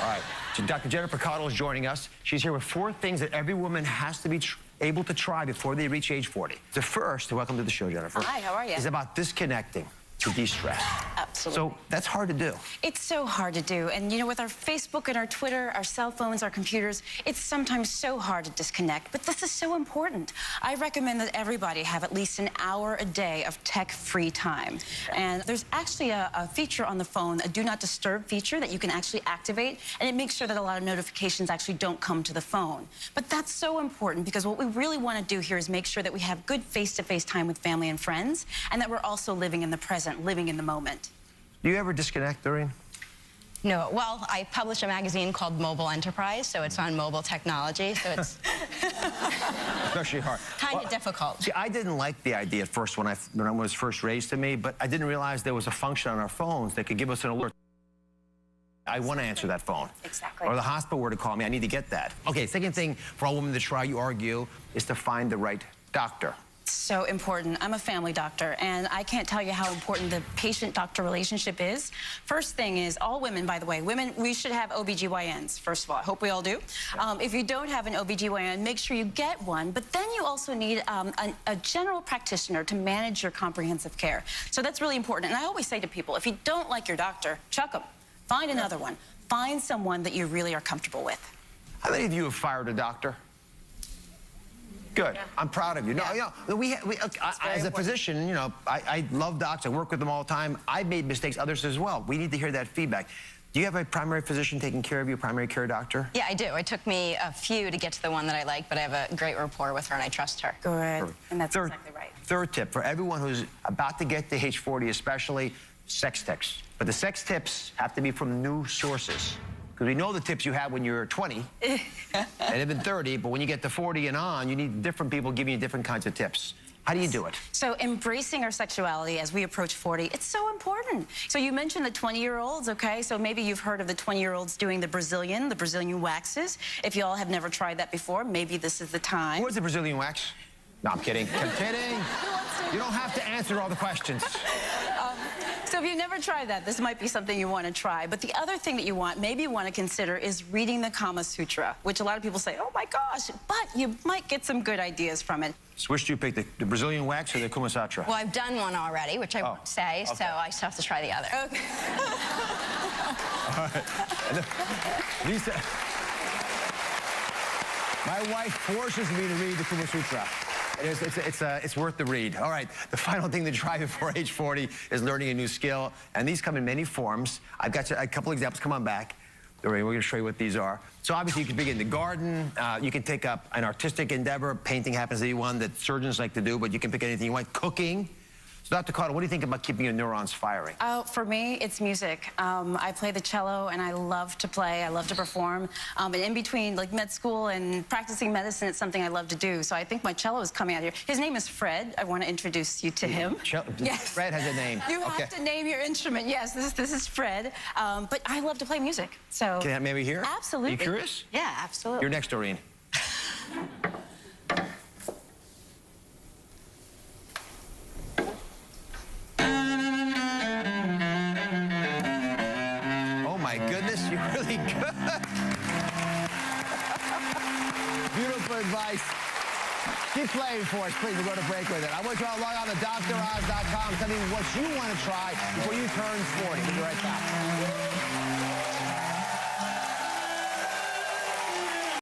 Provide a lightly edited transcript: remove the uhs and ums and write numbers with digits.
All right, so Dr. Jennifer Caudle is joining us. She's here with 4 things that every woman has to be able to try before they reach age 40. The first, welcome to the show, Jennifer. Hi, how are you? Is about disconnecting to de-stress. Absolutely. So that's hard to do. It's so hard to do. And you know, with our Facebook and our Twitter, our cell phones, our computers, it's sometimes so hard to disconnect, but this is so important. I recommend that everybody have at least an hour a day of tech-free time. And there's actually a feature on the phone, a do not disturb feature that you can actually activate, and it makes sure that a lot of notifications actually don't come to the phone. But that's so important because what we really want to do here is make sure that we have good face-to-face time with family and friends, and that we're also living in the present, living in the moment. Do you ever disconnect, Doreen? No, well, I publish a magazine called Mobile Enterprise, so it's on mobile technology, so it's Especially hard. kind of difficult. See, I didn't like the idea at first when I was first raised to me, but I didn't realize there was a function on our phones that could give us an alert. I want to answer that phone. Exactly. Or the hospital were to call me, I need to get that. Okay, second thing for all women to try, you argue, is to find the right doctor. So important. I'm a family doctor, and I can't tell you how important the patient-doctor relationship is. First thing is, all women, by the way, women, we should have OBGYNs, first of all. I hope we all do. If you don't have an OBGYN, make sure you get one, but then you also need a general practitioner to manage your comprehensive care. So that's really important. And I always say to people, if you don't like your doctor, chuck them. Find another one. Find someone that you really are comfortable with. How many of you have fired a doctor? Good. Yeah. I'm proud of you. Yeah. No, as a physician, you know, I love docs. I work with them all the time. I've made mistakes, others as well. We need to hear that feedback. Do you have a primary physician taking care of you, a primary care doctor? Yeah, I do. It took me a few to get to the one that I like, but I have a great rapport with her and I trust her. Good. Perfect. And that's exactly right. Third tip, for everyone who's about to get to age 40 especially, sex tips. But the sex tips have to be from new sources. Because we know the tips you had when you were 20 and even 30, but when you get to 40 and on, you need different people giving you different kinds of tips. How do you do it? So embracing our sexuality as we approach 40, it's so important. So you mentioned the 20-year-olds, okay? So maybe you've heard of the 20-year-olds doing the Brazilian waxes. If you all have never tried that before, maybe this is the time. What's the Brazilian wax? No, I'm kidding. I'm kidding. You don't have to answer all the questions. So if you've never tried that, this might be something you want to try. But the other thing that you maybe you want to consider is reading the Kama Sutra, which a lot of people say, oh my gosh, but you might get some good ideas from it. So which do you pick, the Brazilian wax or the Kama Sutra? Well, I've done one already, which I won't say, okay. So I still have to try the other. Okay. All right. Lisa, my wife forces me to read the Kama Sutra. It's worth the read. All right, the final thing to try before age 40 is learning a new skill, and these come in many forms. I've got a couple examples. Come on back. We're going to show you what these are. So obviously you can begin the garden. You can take up an artistic endeavor. Painting happens to be one that surgeons like to do, but you can pick anything you want. Cooking. So Dr. Caudle, what do you think about keeping your neurons firing? Oh, for me, it's music. I play the cello, and I love to play. I love to perform. And in between, like med school and practicing medicine, it's something I love to do. So I think my cello is coming out here. His name is Fred. I want to introduce you to him. Yes. Fred has a name. You have to name your instrument. Yes, this is Fred. But I love to play music. So can I maybe hear? Absolutely. Are you curious? Yeah, absolutely. You're next, Doreen. My goodness, you're really good. Beautiful advice. Keep playing for us, please. We'll go to break with it. I want you all to log on to DrOz.com. Tell me what you want to try before you turn 40. We'll be right back.